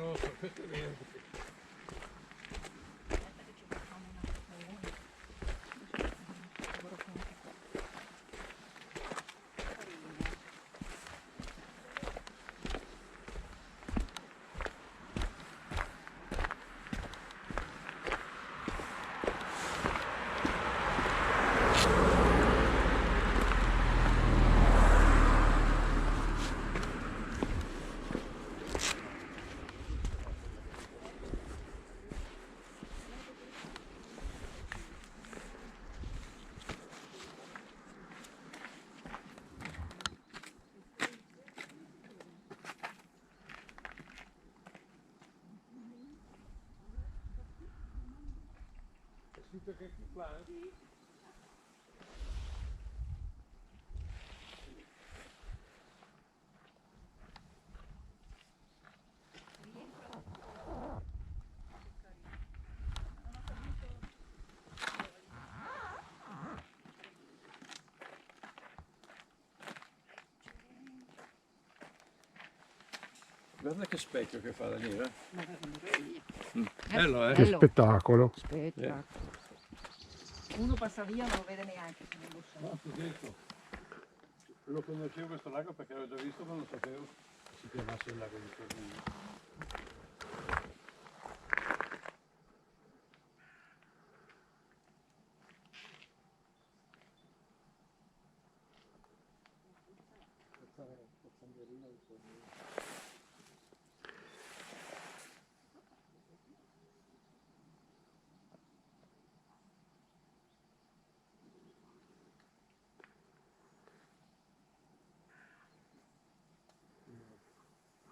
rosso, questo è verde. Scritto che è qua? Guarda che specchio che fa la nera. Bello, Che spettacolo. Spettacolo. Uno passa via non lo vede neanche se non lo sa. No, ti ho detto. Lo conoscevo questo lago perché l'avevo già visto, ma non sapevo si chiamasse il lago di Torino.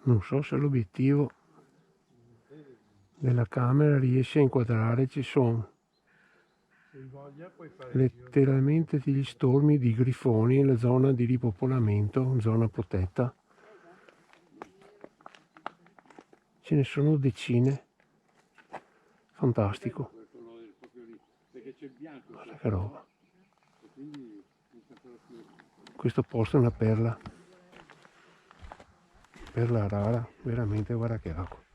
Non so se l'obiettivo della camera riesce a inquadrare, ci sono Se hai voglia puoi fare letteralmente degli stormi di grifoni nella zona di ripopolamento, zona protetta. Ce ne sono decine. Fantastico. perché c'è il bianco. Guarda che roba. Questo posto è una perla. Perla rara, veramente, guarda che acqua.